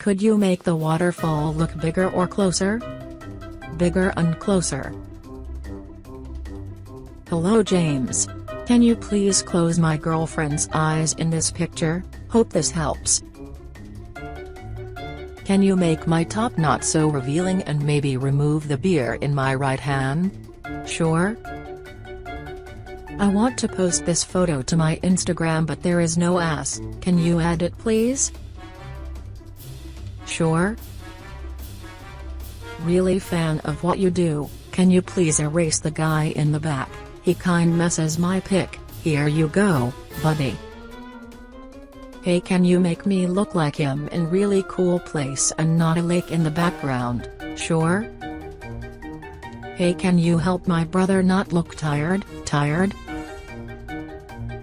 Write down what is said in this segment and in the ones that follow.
Could you make the waterfall look bigger or closer? Bigger and closer. Hello James. Can you please close my girlfriend's eyes in this picture? Hope this helps. Can you make my top not so revealing and maybe remove the beer in my right hand? Sure. I want to post this photo to my Instagram but there is no ass, can you add it please? Sure. Really fan of what you do, can you please erase the guy in the back, he kind messes my pic, here you go, buddy. Hey, can you make me look like him in really cool place and not a lake in the background? Sure. Hey, can you help my brother not look tired?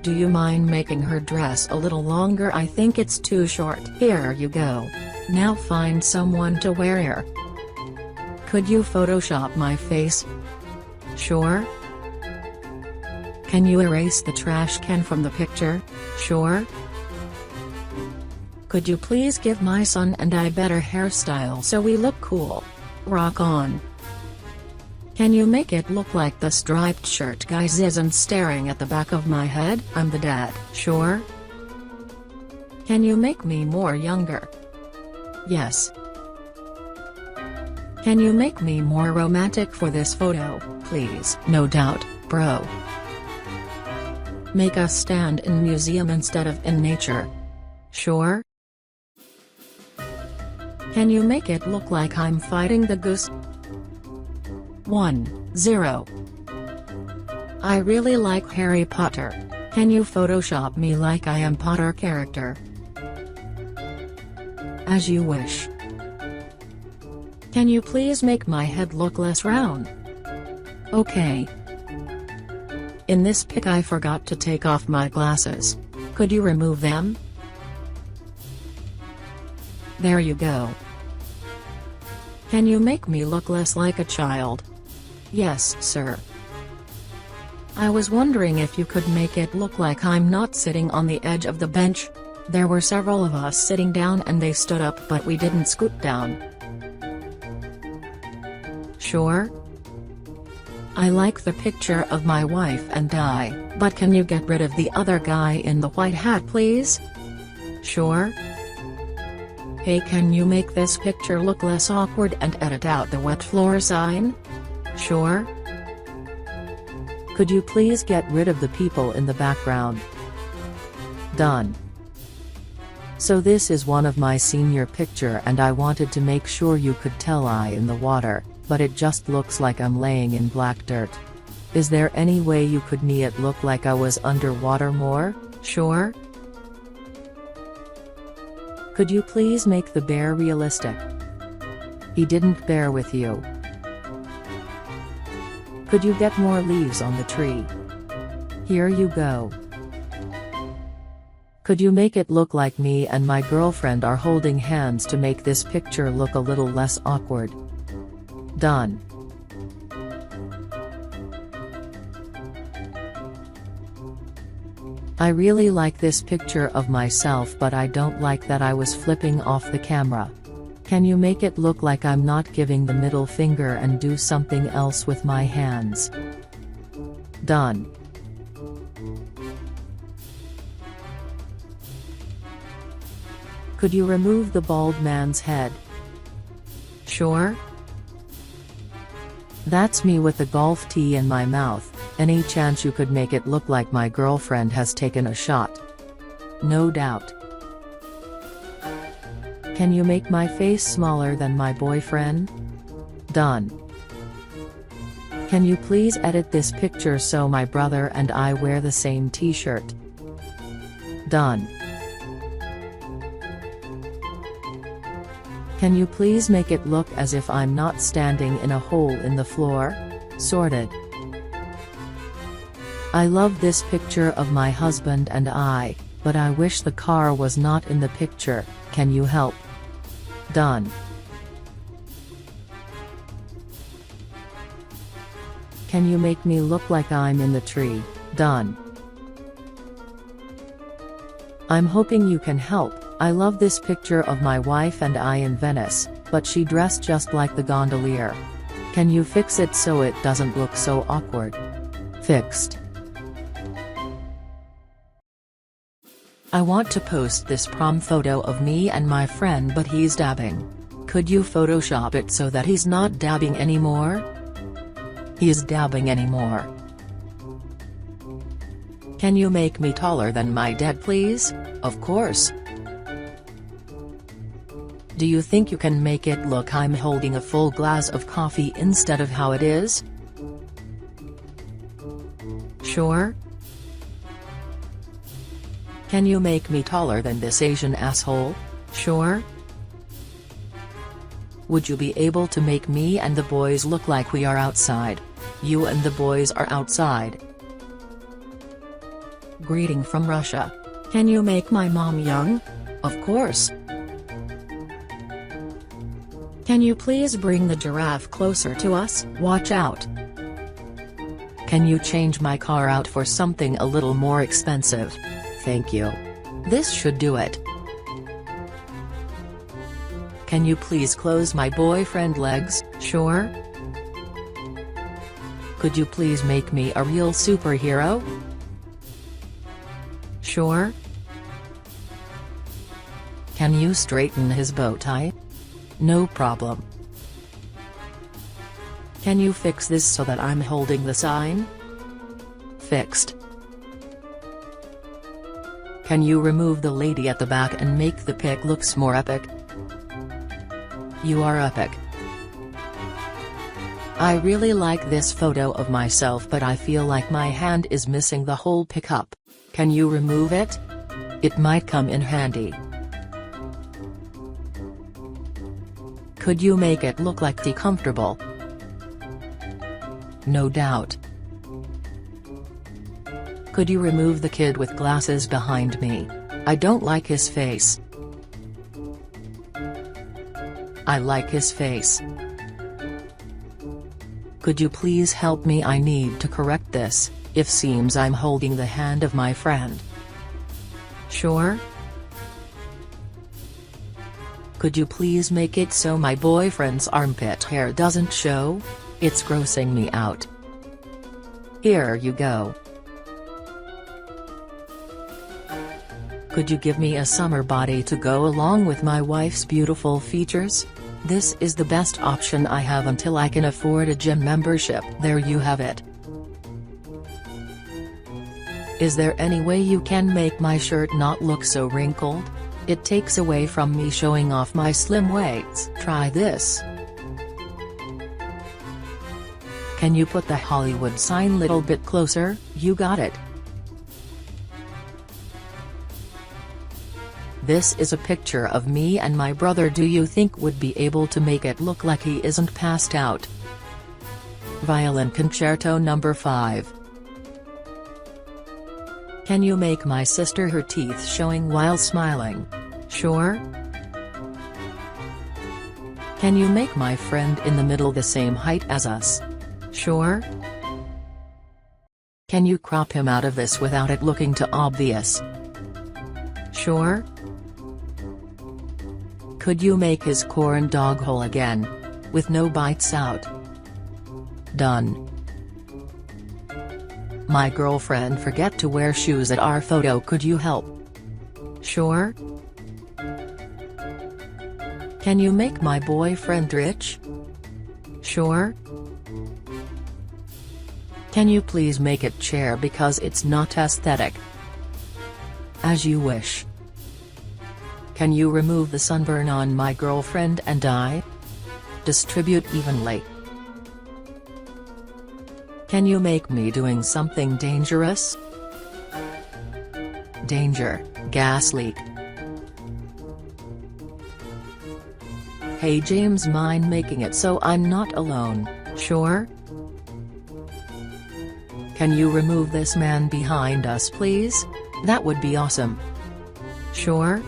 Do you mind making her dress a little longer? I think it's too short. Here you go. Now find someone to wear her. Could you Photoshop my face? Sure. Can you erase the trash can from the picture? Sure. Could you please give my son and I better hairstyle so we look cool? Rock on. Can you make it look like the striped shirt guys isn't staring at the back of my head? I'm the dad. Sure. Can you make me more younger? Yes. Can you make me more romantic for this photo, please? No doubt, bro. Make us stand in museum instead of in nature. Sure. Can you make it look like I'm fighting the goose? 1-0. I really like Harry Potter. Can you Photoshop me like I am Potter character? As you wish. Can you please make my head look less round? Okay. In this pic I forgot to take off my glasses. Could you remove them? There you go. Can you make me look less like a child? Yes, sir. I was wondering if you could make it look like I'm not sitting on the edge of the bench. There were several of us sitting down and they stood up but we didn't scoot down. Sure. I like the picture of my wife and I, but can you get rid of the other guy in the white hat please? Sure. Hey, can you make this picture look less awkward and edit out the wet floor sign? Sure. Could you please get rid of the people in the background? Done. So this is one of my senior picture and I wanted to make sure you could tell I in the water, but it just looks like I'm laying in black dirt. Is there any way you could me it look like I was underwater more? Sure. Could you please make the bear realistic? He didn't bear with you. Could you get more leaves on the tree? Here you go. Could you make it look like me and my girlfriend are holding hands to make this picture look a little less awkward? Done. I really like this picture of myself but I don't like that I was flipping off the camera. Can you make it look like I'm not giving the middle finger and do something else with my hands? Done. Could you remove the bald man's head? Sure. That's me with the golf tee in my mouth. Any chance you could make it look like my girlfriend has taken a shot? No doubt. Can you make my face smaller than my boyfriend? Done. Can you please edit this picture so my brother and I wear the same t-shirt? Done. Can you please make it look as if I'm not standing in a hole in the floor? Sorted. I love this picture of my husband and I, but I wish the car was not in the picture, can you help? Done. Can you make me look like I'm in the tree? Done. I'm hoping you can help. I love this picture of my wife and I in Venice, but she dressed just like the gondolier. Can you fix it so it doesn't look so awkward? Fixed. I want to post this prom photo of me and my friend but he's dabbing. Could you Photoshop it so that he's not dabbing anymore? He's dabbing anymore. Can you make me taller than my dad please? Of course. Do you think you can make it look I'm holding a full glass of coffee instead of how it is? Sure. Can you make me taller than this Asian asshole? Sure. Would you be able to make me and the boys look like we are outside? You and the boys are outside. Greeting from Russia. Can you make my mom young? Of course. Can you please bring the giraffe closer to us? Watch out. Can you change my car out for something a little more expensive? Thank you. This should do it. Can you please close my boyfriend legs? Sure. Could you please make me a real superhero? Sure. Can you straighten his bow tie? No problem. Can you fix this so that I'm holding the sign? Fixed. Can you remove the lady at the back and make the pic looks more epic? You are epic. I really like this photo of myself but I feel like my hand is missing the whole pickup. Can you remove it? It might come in handy. Could you make it look like the comfortable? No doubt. Could you remove the kid with glasses behind me? I don't like his face. I like his face. Could you please help me? I need to correct this, it seems I'm holding the hand of my friend. Sure. Could you please make it so my boyfriend's armpit hair doesn't show? It's grossing me out. Here you go. Could you give me a summer body to go along with my wife's beautiful features? This is the best option I have until I can afford a gym membership. There you have it. Is there any way you can make my shirt not look so wrinkled? It takes away from me showing off my slim weights. Try this. Can you put the Hollywood sign little bit closer? You got it. This is a picture of me and my brother. Do you think would be able to make it look like he isn't passed out? Violin Concerto No. 5. Can you make my sister her teeth showing while smiling? Sure. Can you make my friend in the middle the same height as us? Sure. Can you crop him out of this without it looking too obvious? Sure. Could you make his corn dog whole again? With no bites out? Done. My girlfriend forget to wear shoes at our photo. Could you help? Sure. Can you make my boyfriend rich? Sure. Can you please make it chair because it's not aesthetic? As you wish. Can you remove the sunburn on my girlfriend and I? Distribute evenly. Can you make me doing something dangerous? Danger, gas leak. Hey James, mind making it so I'm not alone? Sure. Can you remove this man behind us please? That would be awesome. Sure.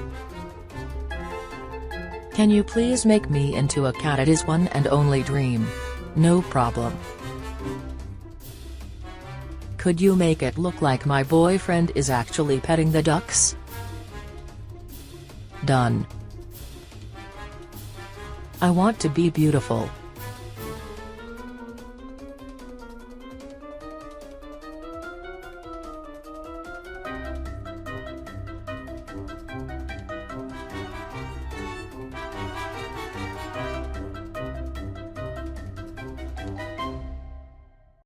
Can you please make me into a cat? It is one and only dream. No problem. Could you make it look like my boyfriend is actually petting the ducks? Done. I want to be beautiful.